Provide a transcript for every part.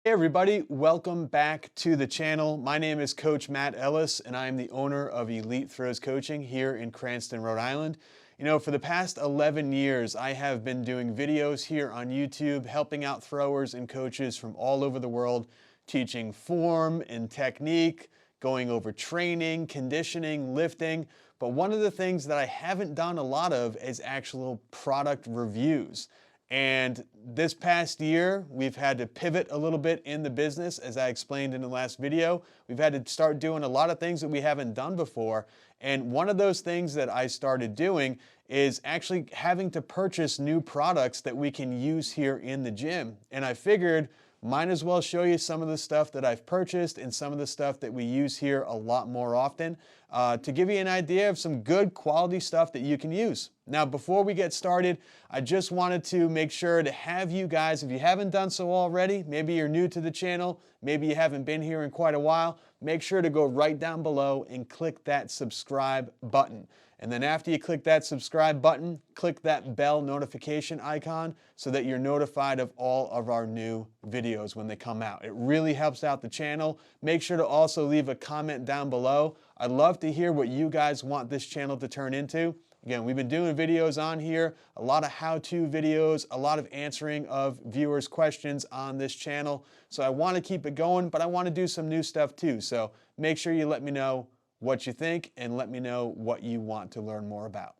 Hey everybody, welcome back to the channel. My name is Coach Matt Ellis and I am the owner of Elite Throws Coaching here in Cranston, Rhode Island. You know, for the past 11 years, I have been doing videos here on YouTube, helping out throwers and coaches from all over the world, teaching form and technique, going over training, conditioning, lifting. But one of the things that I haven't done a lot of is actual product reviews. And this past year, we've had to pivot a little bit in the business, as I explained in the last video. We've had to start doing a lot of things that we haven't done before. And one of those things that I started doing is actually having to purchase new products that we can use here in the gym. And I figured, might as well show you some of the stuff that I've purchased and some of the stuff that we use here a lot more often to give you an idea of some good quality stuff that you can use. Now, before we get started, I just wanted to make sure to have you guys, if you haven't done so already, maybe you're new to the channel, maybe you haven't been here in quite a while, make sure to go right down below and click that subscribe button. And then after you click that subscribe button, click that bell notification icon so that you're notified of all of our new videos when they come out. It really helps out the channel. Make sure to also leave a comment down below. I'd love to hear what you guys want this channel to turn into. Again, we've been doing videos on here, a lot of how-to videos, a lot of answering of viewers' questions on this channel. So I want to keep it going, but I want to do some new stuff too. So make sure you let me know what you think and let me know what you want to learn more about.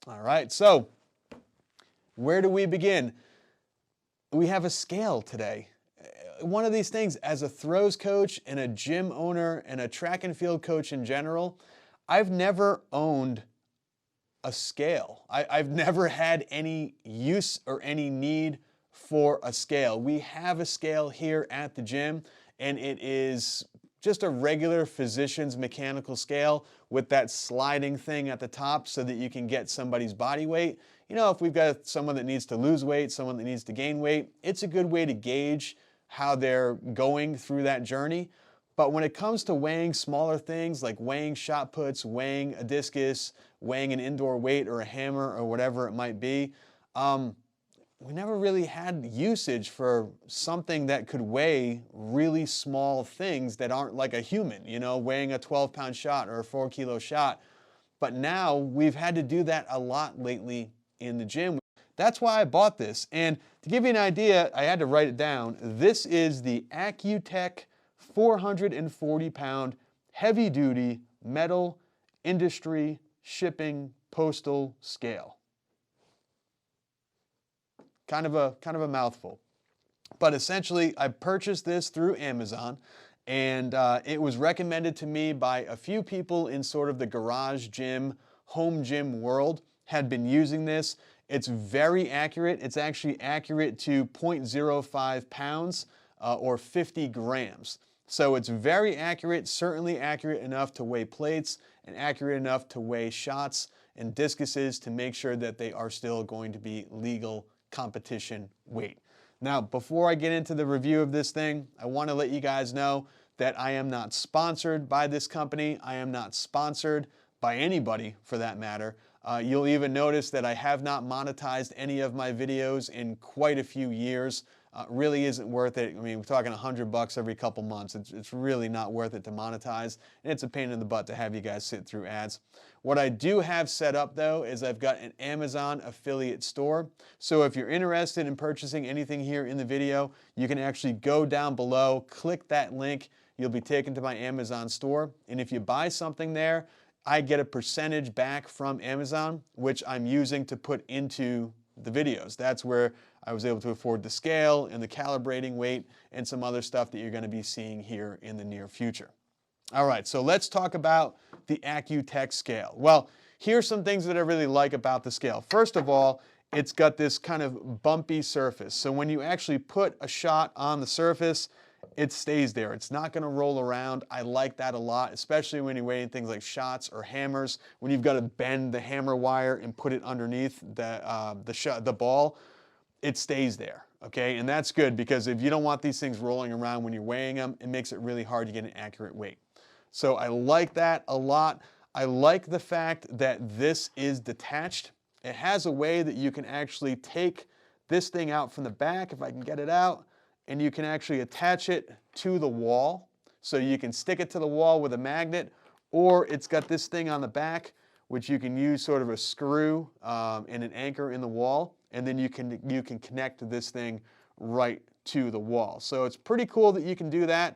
All right, so where do we begin? We have a scale today. One of these things, as a throws coach and a gym owner and a track and field coach in general, I've never owned a scale. I've never had any use or any need for a scale. We have a scale here at the gym, and it is just a regular physician's mechanical scale with that sliding thing at the top so that you can get somebody's body weight. You know, if we've got someone that needs to lose weight, someone that needs to gain weight, it's a good way to gauge how they're going through that journey. But when it comes to weighing smaller things like weighing shot puts, weighing a discus, weighing an indoor weight or a hammer or whatever it might be, we never really had usage for something that could weigh really small things that aren't like a human, you know, weighing a 12-pound shot or a 4-kilo shot. But now we've had to do that a lot lately in the gym. That's why I bought this. And to give you an idea, I had to write it down. This is the Accutech 440-pound heavy-duty metal industry shipping postal scale. Kind of a mouthful. But essentially, I purchased this through Amazon, and it was recommended to me by a few people in sort of the garage gym, home gym world, had been using this. It's very accurate. It's actually accurate to 0.05 pounds or 50 grams. So it's very accurate, certainly accurate enough to weigh plates and accurate enough to weigh shots and discuses to make sure that they are still going to be legal competition weight. Now, before I get into the review of this thing, I want to let you guys know that I am not sponsored by this company. I am not sponsored by anybody for that matter. You'll even notice that I have not monetized any of my videos in quite a few years. Really isn't worth it. I mean, we're talking $100 every couple months. It's really not worth it to monetize, and it's a pain in the butt to have you guys sit through ads. What I do have set up though is I've got an Amazon affiliate store. So if you're interested in purchasing anything here in the video, you can actually go down below, click that link, you'll be taken to my Amazon store, and if you buy something there, I get a percentage back from Amazon, which I'm using to put into the videos. That's where I was able to afford the scale and the calibrating weight and some other stuff that you're going to be seeing here in the near future. All right, so let's talk about the Accutech scale. Well, here's some things that I really like about the scale. First of all, it's got this kind of bumpy surface. So when you actually put a shot on the surface, it stays there. It's not going to roll around. I like that a lot, especially when you're weighing things like shots or hammers. When you've got to bend the hammer wire and put it underneath the ball, it stays there, okay? And that's good because if you don't want these things rolling around when you're weighing them, it makes it really hard to get an accurate weight. So I like that a lot. I like the fact that this is detached. It has a way that you can actually take this thing out from the back, if I can get it out, and you can actually attach it to the wall. So you can stick it to the wall with a magnet, or it's got this thing on the back, which you can use sort of a screw and an anchor in the wall, and then you can connect this thing right to the wall. So it's pretty cool that you can do that.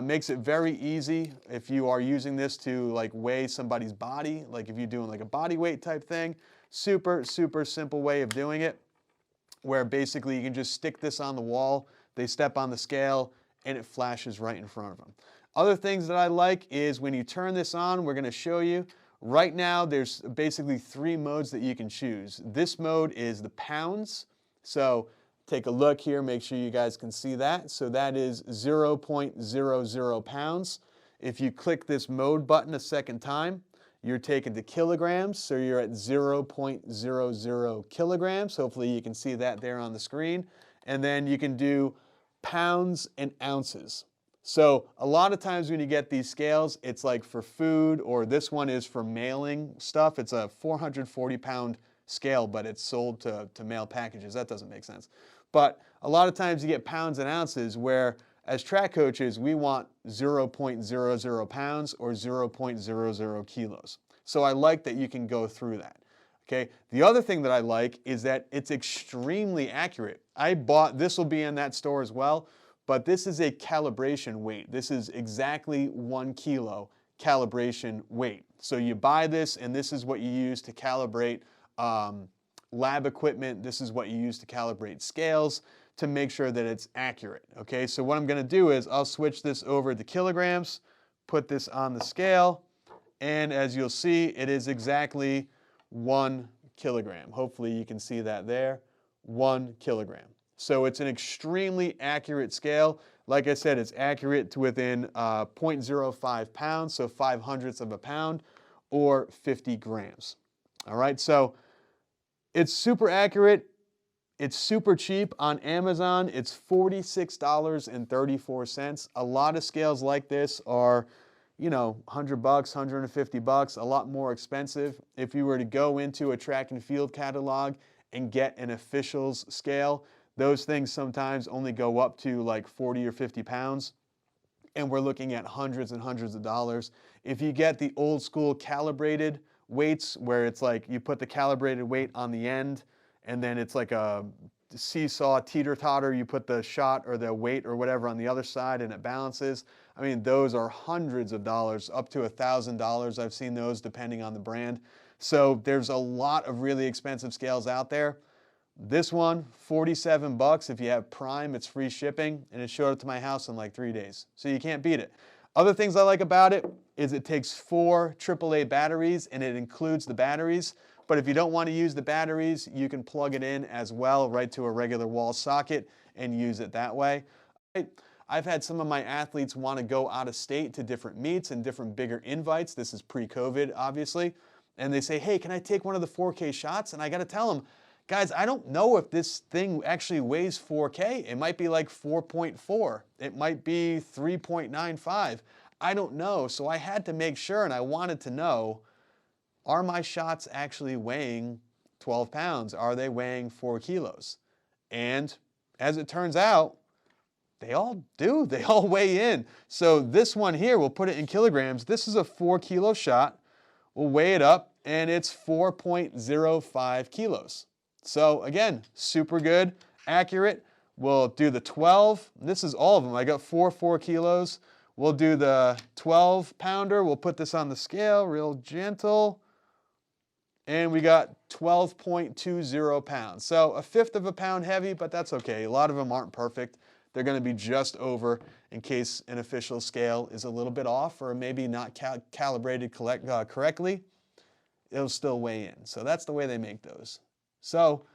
Makes it very easy if you are using this to like weigh somebody's body, like if you're doing like a body weight type thing. Super, super simple way of doing it, where basically you can just stick this on the wall, they step on the scale, and it flashes right in front of them. Other things that I like is when you turn this on, we're going to show you. Right now, there's basically 3 modes that you can choose. This mode is the pounds. So take a look here, make sure you guys can see that. So that is 0.00 pounds. If you click this mode button a second time, you're taken to kilograms, so you're at 0.00 kilograms. Hopefully you can see that there on the screen. And then you can do pounds and ounces. So a lot of times when you get these scales, it's like for food, or this one is for mailing stuff. It's a 440-pound scale, but it's sold to mail packages. That doesn't make sense. But a lot of times you get pounds and ounces, where as track coaches, we want 0.00 pounds or 0.00 kilos. So I like that you can go through that. Okay. The other thing that I like is that it's extremely accurate. This will be in that store as well, but this is a calibration weight. This is exactly 1 kilo calibration weight. So you buy this, and this is what you use to calibrate lab equipment. This is what you use to calibrate scales to make sure that it's accurate. Okay, so what I'm going to do is I'll switch this over to kilograms, put this on the scale, and as you'll see, it is exactly 1 kilogram. Hopefully you can see that there, 1 kilogram. So it's an extremely accurate scale. Like I said, it's accurate to within 0.05 pounds, so 0.05 of a pound, or 50 grams. All right, so it's super accurate. It's super cheap on Amazon. It's $46.34. A lot of scales like this are, you know, $100, $150, a lot more expensive. If you were to go into a track and field catalog and get an official's scale, those things sometimes only go up to like 40 or 50 pounds. And we're looking at hundreds and hundreds of dollars. If you get the old school calibrated weights, where it's like you put the calibrated weight on the end, and then it's like a seesaw teeter-totter, you put the shot or the weight or whatever on the other side and it balances. I mean, those are hundreds of dollars, up to $1,000. I've seen those depending on the brand. So there's a lot of really expensive scales out there. This one, 47 bucks. If you have Prime, it's free shipping, and it showed up to my house in like 3 days. So you can't beat it. Other things I like about it is it takes 4 AAA batteries, and it includes the batteries. But if you don't want to use the batteries, you can plug it in as well right to a regular wall socket and use it that way. I've had some of my athletes want to go out of state to different meets and different bigger invites. This is pre-COVID, obviously. And they say, hey, can I take one of the 4K shots? And I got to tell them, guys, I don't know if this thing actually weighs 4K. It might be like 4.4. It might be 3.95. I don't know. So I had to make sure, and I wanted to know, are my shots actually weighing 12 pounds? Are they weighing 4 kilos? And as it turns out, they all do. They all weigh in. So this one here, we'll put it in kilograms. This is a 4 kilo shot. We'll weigh it up, and it's 4.05 kilos. So again, super good, accurate. We'll do the 12. This is all of them. I got 4 kilos. We'll do the 12 pounder. We'll put this on the scale, real gentle. And we got 12.20 pounds. So 1/5 of a pound heavy, but that's okay. A lot of them aren't perfect. They're going to be just over in case an official scale is a little bit off or maybe not calibrated correctly. It'll still weigh in. So that's the way they make those. So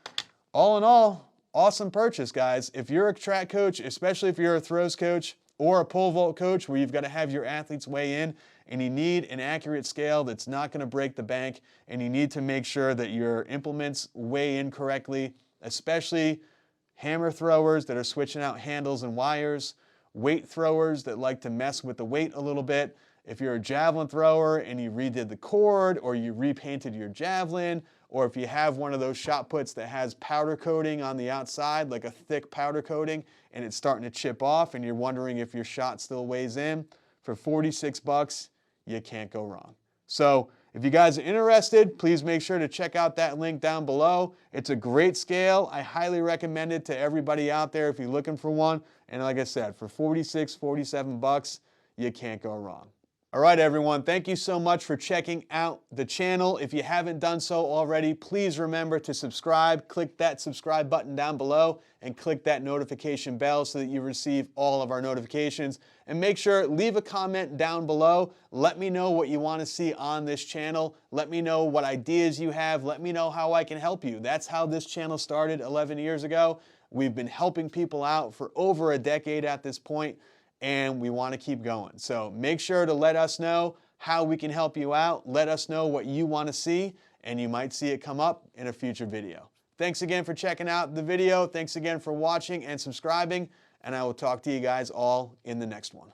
all in all, awesome purchase, guys. If you're a track coach, especially if you're a throws coach or a pole vault coach where you've got to have your athletes weigh in, and you need an accurate scale that's not going to break the bank, and you need to make sure that your implements weigh in correctly, especially hammer throwers that are switching out handles and wires, weight throwers that like to mess with the weight a little bit. If you're a javelin thrower and you redid the cord or you repainted your javelin, or if you have one of those shot puts that has powder coating on the outside, like a thick powder coating, and it's starting to chip off and you're wondering if your shot still weighs in, for 46 bucks, you can't go wrong. So if you guys are interested, please make sure to check out that link down below. It's a great scale. I highly recommend it to everybody out there if you're looking for one. And like I said, for 46, 47 bucks, you can't go wrong. All right, everyone, thank you so much for checking out the channel. If you haven't done so already, please remember to subscribe. Click that subscribe button down below and click that notification bell so that you receive all of our notifications. And make sure, leave a comment down below. Let me know what you want to see on this channel. Let me know what ideas you have. Let me know how I can help you. That's how this channel started 11 years ago. We've been helping people out for over a decade at this point, and we want to keep going. So make sure to let us know how we can help you out. Let us know what you want to see, and you might see it come up in a future video. Thanks again for checking out the video. Thanks again for watching and subscribing, and I will talk to you guys all in the next one.